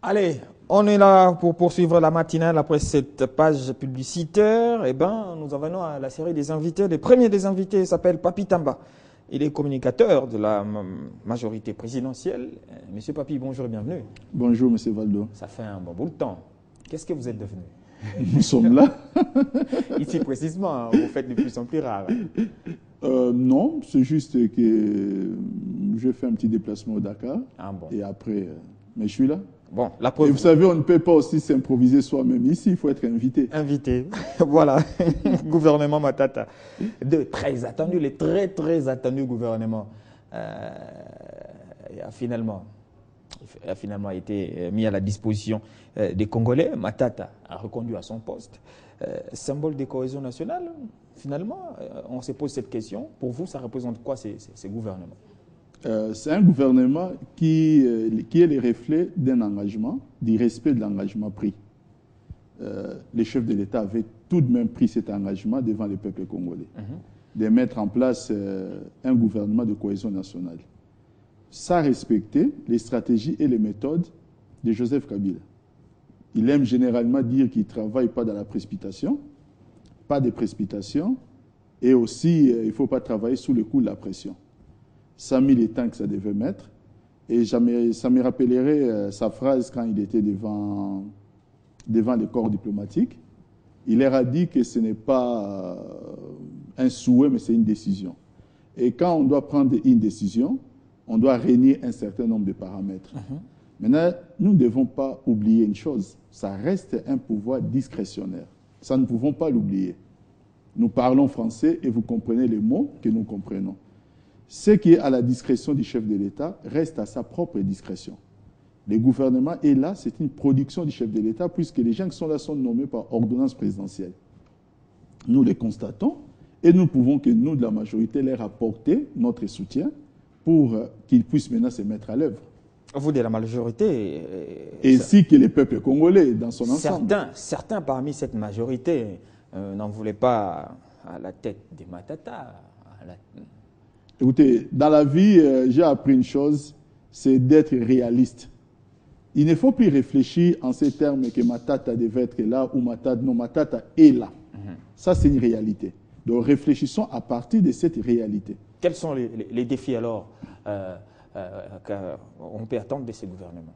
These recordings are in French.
Allez, on est là pour poursuivre la matinale après cette page publicitaire. Eh ben, nous en venons à la série des invités. Le premier des invités s'appelle Papi Tamba. Il est communicateur de la majorité présidentielle. Monsieur Papi, bonjour et bienvenue. Bonjour, Monsieur Valdo. Ça fait un bon bout de temps. Qu'est-ce que vous êtes devenu? Nous sommes là. Ici précisément, vous faites de plus en plus rare. Non, c'est juste que je fais un petit déplacement au Dakar. Ah bon. Et après, mais je suis là. Bon, la preuve. Et vous savez, on ne peut pas aussi s'improviser soi-même ici, il faut être invité. Invité. Voilà. Gouvernement Matata. Très attendu, le très attendu gouvernement a finalement été mis à la disposition des Congolais. Matata a reconduit à son poste. Symbole de cohésion nationale, finalement, on se pose cette question. Pour vous, ça représente quoi ces gouvernements? C'est un gouvernement qui est le reflet d'un engagement, du respect de l'engagement pris. Les chefs de l'État avaient tout de même pris cet engagement devant le peuple congolais, de mettre en place un gouvernement de cohésion nationale. Ça respectait les stratégies et les méthodes de Joseph Kabila. Il aime généralement dire qu'il ne travaille pas dans la précipitation, pas de précipitation, et aussi il ne faut pas travailler sous le coup de la pression. Ça a mis les temps que ça devait mettre. Et ça me rappellerait sa phrase quand il était devant les corps diplomatiques. Il leur a dit que ce n'est pas un souhait, mais c'est une décision. Et quand on doit prendre une décision, on doit régner un certain nombre de paramètres. Maintenant, nous ne devons pas oublier une chose. Ça reste un pouvoir discrétionnaire. Ça, nous ne pouvons pas l'oublier. Nous parlons français et vous comprenez les mots que nous comprenons. Ce qui est à la discrétion du chef de l'État reste à sa propre discrétion. Le gouvernement est là, c'est une production du chef de l'État, puisque les gens qui sont là sont nommés par ordonnance présidentielle. Nous les constatons et nous pouvons que nous, de la majorité, leur apporter notre soutien pour qu'ils puissent maintenant se mettre à l'œuvre. Vous, de la majorité... ainsi que le peuple congolais dans son ensemble. Certains parmi cette majorité n'en voulaient pas à la tête des Matata. Écoutez, dans la vie, j'ai appris une chose, c'est d'être réaliste. Il ne faut plus réfléchir en ces termes que Matata devait être là ou Matata, non, Matata est là. Ça, c'est une réalité. Donc, réfléchissons à partir de cette réalité. Quels sont les défis alors qu'on peut attendre de ces gouvernements?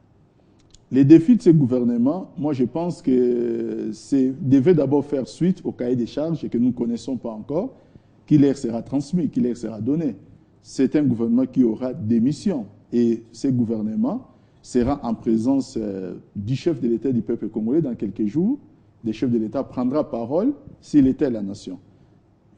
Les défis de ces gouvernements, moi, je pense que devait d'abord faire suite au cahier des charges que nous ne connaissons pas encore, qui leur sera transmis, qui leur sera donné. C'est un gouvernement qui aura des missions. Et ce gouvernement sera en présence du chef de l'État du peuple congolais dans quelques jours. Le chef de l'État prendra parole s'il était la nation.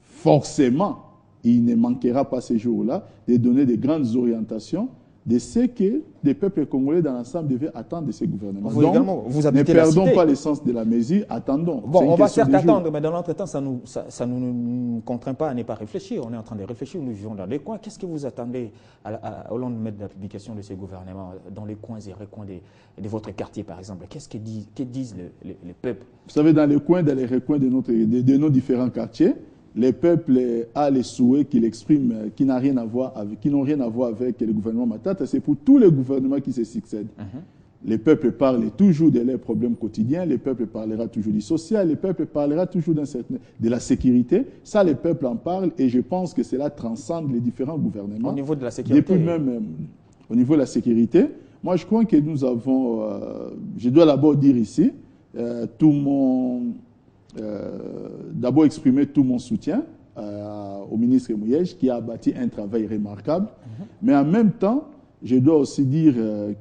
Forcément, il ne manquera pas ces jours-là de donner des grandes orientations de ce que les peuples congolais dans l'ensemble devaient attendre de ces gouvernements. Vous Donc, également, vous ne perdons pas l'essence de la mesure, attendons. Bon, on va certes attendre, mais dans l'entretemps, ça ne nous contraint pas à ne pas réfléchir. On est en train de réfléchir, nous vivons dans les coins. Qu'est-ce que vous attendez au lendemain de la publication de ces gouvernements, dans les coins et recoins de votre quartier, par exemple? Qu'est-ce que disent les peuples? Vous savez, dans les coins, dans les recoins de nos différents quartiers, les peuples ont les souhaits qu'ils expriment, qui n'ont rien à voir avec le gouvernement Matata. C'est pour tous les gouvernements qui se succèdent. Les peuples parlent toujours de leurs problèmes quotidiens, les peuples parlera toujours du social, les peuples parlera toujours de la sécurité. Ça, les peuples en parlent et je pense que cela transcende les différents gouvernements. Au niveau de la sécurité? Depuis même au niveau de la sécurité, moi je crois que nous avons, je dois d'abord dire ici, d'abord exprimer tout mon soutien au ministre Mouyej qui a bâti un travail remarquable. Mais en même temps, je dois aussi dire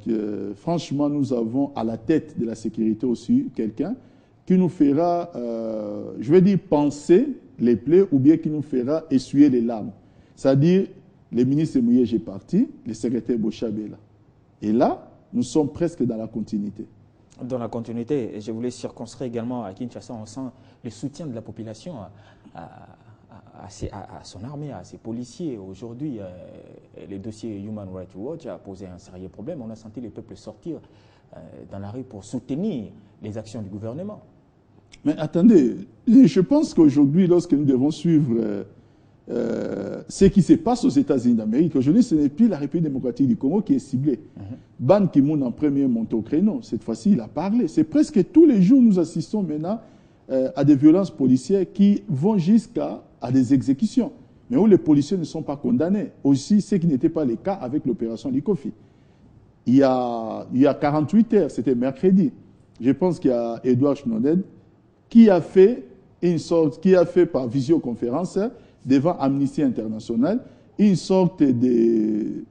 que franchement, nous avons à la tête de la sécurité aussi quelqu'un qui nous fera, je vais dire, penser les plaies ou bien qui nous fera essuyer les larmes. C'est-à-dire, le ministre Mouyej est parti, le secrétaire Bochab est là. Et là, nous sommes presque dans la continuité. Dans la continuité, je voulais circonscrire également à Kinshasa, on sent le soutien de la population à son armée, à ses policiers. Aujourd'hui, le dossier Human Rights Watch a posé un sérieux problème. On a senti les peuples sortir dans la rue pour soutenir les actions du gouvernement. Mais attendez, je pense qu'aujourd'hui, lorsque nous devons suivre ce qui se passe aux États-Unis d'Amérique. Aujourd'hui, ce n'est plus la République démocratique du Congo qui est ciblée. Ban Ki-moon en premier monte au créneau. Cette fois-ci, il a parlé. C'est presque tous les jours, nous assistons maintenant à des violences policières qui vont jusqu'à des exécutions, mais où les policiers ne sont pas condamnés. Aussi, ce qui n'était pas le cas avec l'opération Likofi. Il y a 48 heures, c'était mercredi, je pense qu'il y a Edouard Schnoded qui a fait par visioconférence devant Amnesty International une sorte de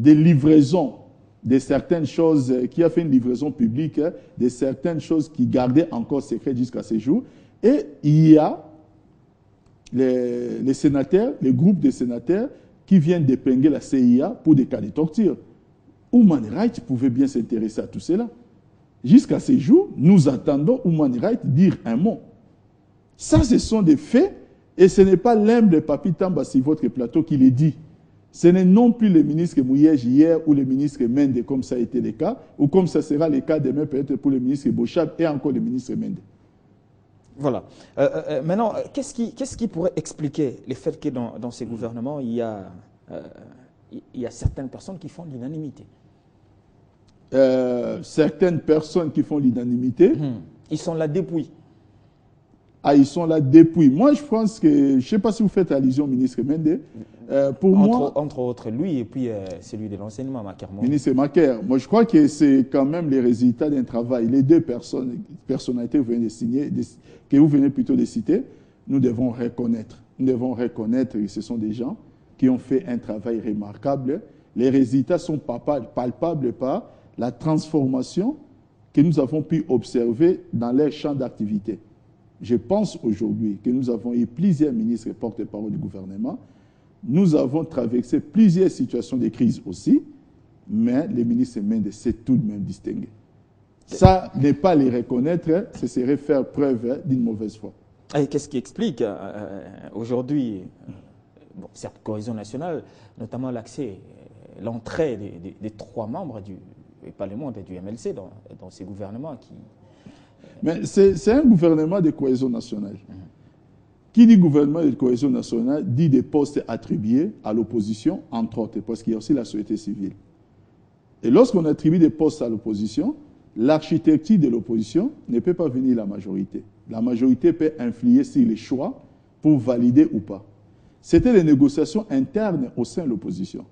livraison de certaines choses, qui a fait une livraison publique de certaines choses qui gardaient encore secret jusqu'à ce jour. Et il y a les sénateurs, les groupes de sénateurs qui viennent d'épingler la CIA pour des cas de torture. Human Rights pouvait bien s'intéresser à tout cela. Jusqu'à ce jour, nous attendons Human Rights dire un mot. Ça, ce sont des faits, et ce n'est pas l'humble Papi Tamba sur votre plateau qui les dit. Ce n'est non plus le ministre Mouyej hier ou le ministre Mende, comme ça a été le cas, ou comme ça sera le cas demain peut-être pour le ministre Bochab et encore le ministre Mende. Voilà. Maintenant, qu'est-ce qui pourrait expliquer le fait que dans ces gouvernements, il y a certaines personnes qui font l'unanimité? Certaines personnes qui font l'unanimité. Ils sont là depuis. Ah, ils sont là depuis. Moi, je pense que, je ne sais pas si vous faites allusion au ministre Mende. Entre autres, lui et puis celui de l'enseignement, Maker. Ministre Maker. Moi, je crois que c'est quand même les résultats d'un travail. Les deux personnalités que vous venez de signer, que vous venez plutôt de citer, nous devons reconnaître. Nous devons reconnaître que ce sont des gens qui ont fait un travail remarquable. Les résultats sont palpables par la transformation que nous avons pu observer dans leur champ d'activité. Je pense aujourd'hui que nous avons eu plusieurs ministres et porte-parole du gouvernement. Nous avons traversé plusieurs situations de crise aussi, mais les ministres Mende s'est tout de même distingué. Ça, ne pas les reconnaître, ce serait faire preuve d'une mauvaise foi. Et qu'est-ce qui explique aujourd'hui cette cohésion nationale, notamment l'accès, l'entrée des 3 membres du Parlement et du MLC dans ces gouvernements qui... Mais c'est un gouvernement de cohésion nationale. Qui dit gouvernement de cohésion nationale dit des postes attribués à l'opposition, entre autres, parce qu'il y a aussi la société civile. Et lorsqu'on attribue des postes à l'opposition, l'architecture de l'opposition ne peut pas venir de la majorité. La majorité peut influer sur les choix pour valider ou pas. C'était les négociations internes au sein de l'opposition.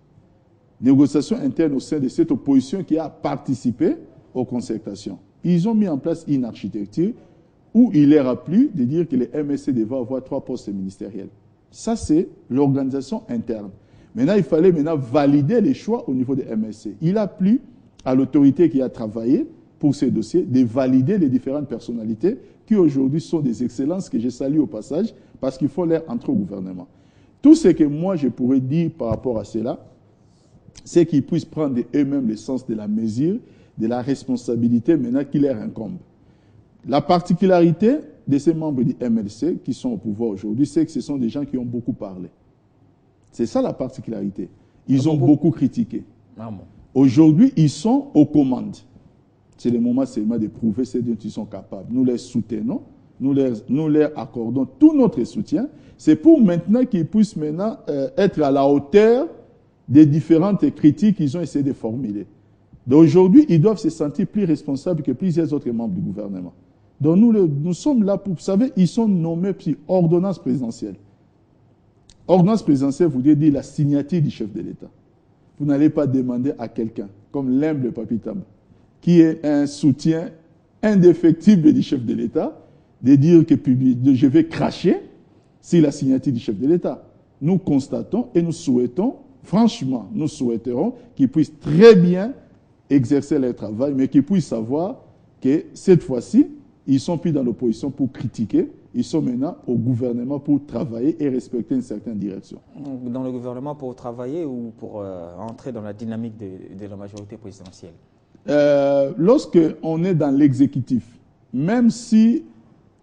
Négociations internes au sein de cette opposition qui a participé aux concertations. Ils ont mis en place une architecture où il leur a plu de dire que les MSC devaient avoir 3 postes ministériels. Ça, c'est l'organisation interne. Maintenant, il fallait valider les choix au niveau des MSC. Il a plu à l'autorité qui a travaillé pour ces dossiers de valider les différentes personnalités qui aujourd'hui sont des excellences que je salue au passage parce qu'il faut leur entrer au gouvernement. Tout ce que moi je pourrais dire par rapport à cela, c'est qu'ils puissent prendre eux-mêmes le sens de la mesure, de la responsabilité maintenant qui leur incombe. La particularité de ces membres du MLC qui sont au pouvoir aujourd'hui, c'est que ce sont des gens qui ont beaucoup parlé. C'est ça la particularité. Ils ont beaucoup critiqué. Aujourd'hui, ils sont aux commandes. C'est le moment seulement de prouver ce dont ils sont capables. Nous les soutenons, nous leur accordons tout notre soutien. C'est pour maintenant qu'ils puissent être à la hauteur des différentes critiques qu'ils ont essayé de formuler. Donc aujourd'hui, ils doivent se sentir plus responsables que plusieurs autres membres du gouvernement. Donc nous sommes là pour, vous savez, ils sont nommés par ordonnance présidentielle. Ordonnance présidentielle voudrait dire la signature du chef de l'État. Vous n'allez pas demander à quelqu'un, comme l'humble Papi Tamba, qui est un soutien indéfectible du chef de l'État, de dire que je vais cracher sur la signature du chef de l'État. Nous constatons et nous souhaitons, franchement, nous souhaiterons qu'ils puissent très bien exercer leur travail, mais qu'ils puissent savoir que cette fois-ci, ils ne sont plus dans l'opposition pour critiquer, ils sont maintenant au gouvernement pour travailler et respecter une certaine direction. Dans le gouvernement pour travailler ou pour entrer dans la dynamique de la majorité présidentielle? Lorsqu'on est dans l'exécutif, même si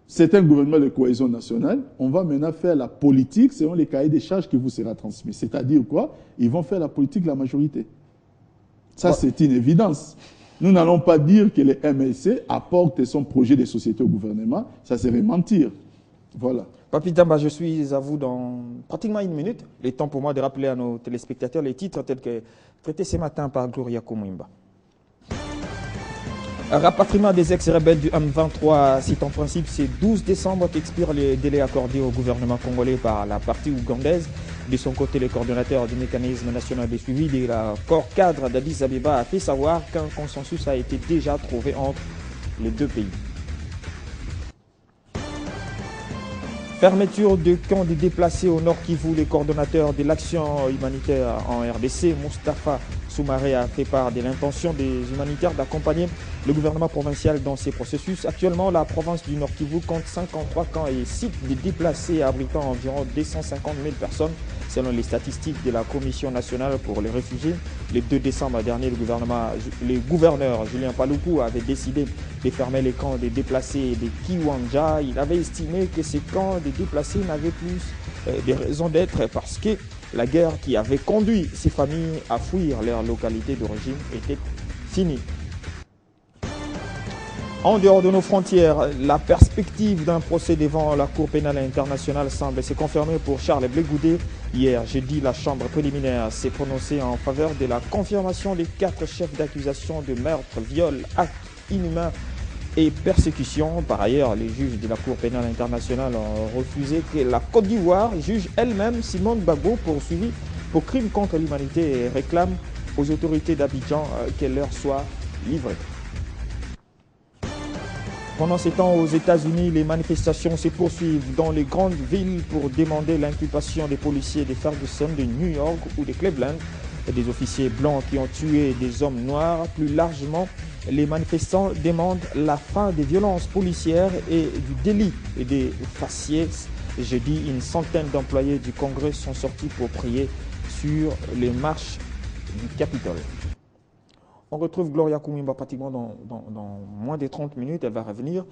c'est un gouvernement de cohésion nationale, on va maintenant faire la politique selon les cahiers des charges qui vous sera transmis. C'est-à-dire quoi? Ils vont faire la politique de la majorité. Ça, c'est une évidence. Nous n'allons pas dire que le MLC apporte son projet de société au gouvernement. Ça serait mentir. Voilà. Papi Tamba, je suis à vous dans pratiquement une minute. Il est temps pour moi de rappeler à nos téléspectateurs les titres tels que traités ce matin par Gloria Kumwimba. Rapatriement des ex-rebelles du M23, c'est en principe ce 12 décembre qu'expire le délai accordé au gouvernement congolais par la partie ougandaise. De son côté, le coordonnateur du mécanisme national de suivi de la corps cadre d'Addis Abeba a fait savoir qu'un consensus a été déjà trouvé entre les deux pays. Fermeture de camps de déplacés au Nord Kivu, le coordonnateur de l'action humanitaire en RDC, Moustapha Soumaré, a fait part de l'intention des humanitaires d'accompagner le gouvernement provincial dans ces processus. Actuellement, la province du Nord Kivu compte 53 camps et sites de déplacés abritant environ 250 000 personnes, selon les statistiques de la Commission nationale pour les réfugiés. Le 2 décembre dernier, le gouverneur Julien Paluku avait décidé de fermer les camps des déplacés de Kiwanja. Il avait estimé que ces camps des déplacés n'avaient plus de raison d'être parce que la guerre qui avait conduit ces familles à fuir leur localité d'origine était finie. En dehors de nos frontières, la perspective d'un procès devant la Cour pénale internationale semble se confirmer pour Charles Blé Goudé. Hier, jeudi, la Chambre préliminaire s'est prononcée en faveur de la confirmation des 4 chefs d'accusation de meurtre, viol, acte inhumain et persécution. Par ailleurs, les juges de la Cour pénale internationale ont refusé que la Côte d'Ivoire juge elle-même Simone Gbagbo poursuivi pour crime contre l'humanité et réclame aux autorités d'Abidjan qu'elle leur soit livrée. Pendant ces temps, aux États-Unis, les manifestations se poursuivent dans les grandes villes pour demander l'inculpation des policiers de Ferguson, de New York ou de Cleveland, des officiers blancs qui ont tué des hommes noirs. Plus largement, les manifestants demandent la fin des violences policières et du délit et des faciès. Jeudi, une centaine d'employés du Congrès sont sortis pour prier sur les marches du Capitole. On retrouve Gloria Kumwimba pratiquement dans moins de 30 minutes, elle va revenir.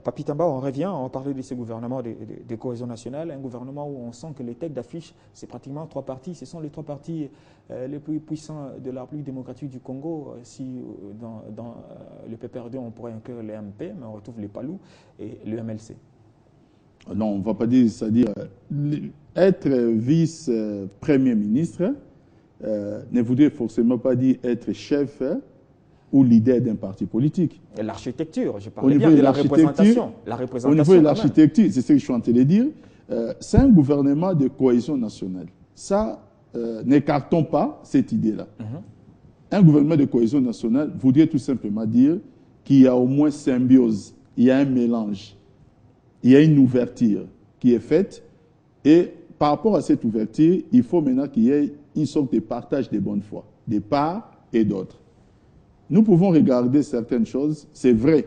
Papi Tamba, on revient, on parlait de ce gouvernement de cohésion nationale, un gouvernement où on sent que les têtes d'affiche, c'est pratiquement 3 partis. Ce sont les 3 partis les plus puissants de la République démocratique du Congo. Si dans le PPRD, on pourrait inclure les MP, mais on retrouve les PALU et le MLC. Non, on ne va pas dire, c'est-à-dire être vice-premier ministre, ne voudrait forcément pas dire être chef ou leader d'un parti politique. L'architecture, je parlais bien de la représentation. Au niveau de l'architecture, c'est ce que je suis en train de dire, c'est un gouvernement de cohésion nationale. Ça, n'écartons pas cette idée-là. Un gouvernement de cohésion nationale voudrait tout simplement dire qu'il y a au moins symbiose, il y a un mélange, il y a une ouverture qui est faite et par rapport à cette ouverture, il faut maintenant qu'il y ait une sorte de partage de bonne foi, de part et d'autre. Nous pouvons regarder certaines choses. C'est vrai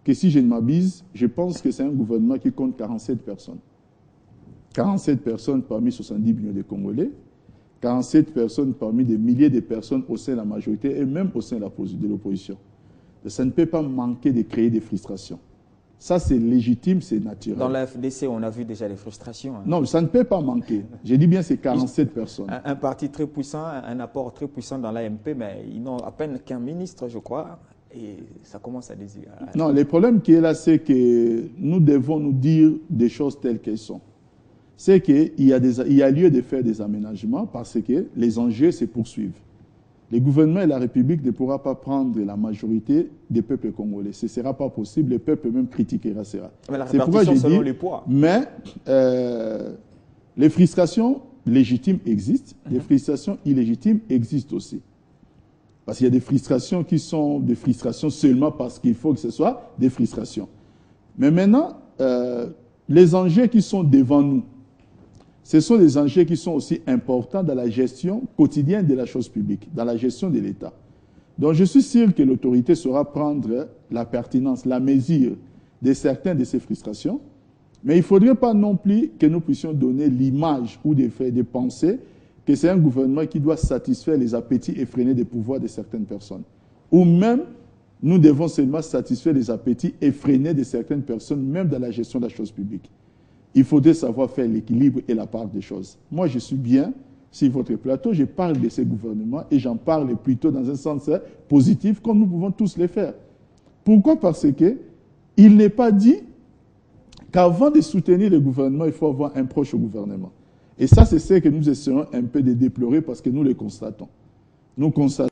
que si je ne m'abuse, je pense que c'est un gouvernement qui compte 47 personnes. 47 personnes parmi 70 millions de Congolais, 47 personnes parmi des milliers de personnes au sein de la majorité et même au sein de l'opposition. Ça ne peut pas manquer de créer des frustrations. Ça, c'est légitime, c'est naturel. Dans la FDC, on a vu déjà les frustrations. Hein. Non, ça ne peut pas manquer. J'ai dit bien, c'est 47 personnes. Un parti très puissant, un apport très puissant dans l'AMP, mais ils n'ont à peine qu'un ministre, je crois, et ça commence à désirer. Non, le problème qui est là, c'est que nous devons nous dire des choses telles qu'elles sont. C'est qu'il y a lieu de faire des aménagements parce que les enjeux se poursuivent. Le gouvernement et la République ne pourra pas prendre la majorité des peuples congolais. Ce ne sera pas possible. Le peuple même critiquera cela. Mais la répartition selon les poids. Mais les frustrations légitimes existent. Les frustrations illégitimes existent aussi. Parce qu'il y a des frustrations qui sont des frustrations seulement parce qu'il faut que ce soit des frustrations. Mais maintenant, les enjeux qui sont devant nous, ce sont des enjeux qui sont aussi importants dans la gestion quotidienne de la chose publique, dans la gestion de l'État. Donc je suis sûr que l'autorité saura prendre la pertinence, la mesure de certaines de ces frustrations, mais il ne faudrait pas non plus que nous puissions donner l'image ou des faits, des pensées, que c'est un gouvernement qui doit satisfaire les appétits effrénés des pouvoirs de certaines personnes. Ou même, nous devons seulement satisfaire les appétits effrénés de certaines personnes, même dans la gestion de la chose publique. Il faudrait savoir faire l'équilibre et la part des choses. Moi, je suis bien sur votre plateau, je parle de ces gouvernements et j'en parle plutôt dans un sens positif, comme nous pouvons tous le faire. Pourquoi? Parce qu'il n'est pas dit qu'avant de soutenir le gouvernement, il faut avoir un proche au gouvernement. Et ça, c'est ce que nous essayons un peu de déplorer parce que nous le constatons. Nous constatons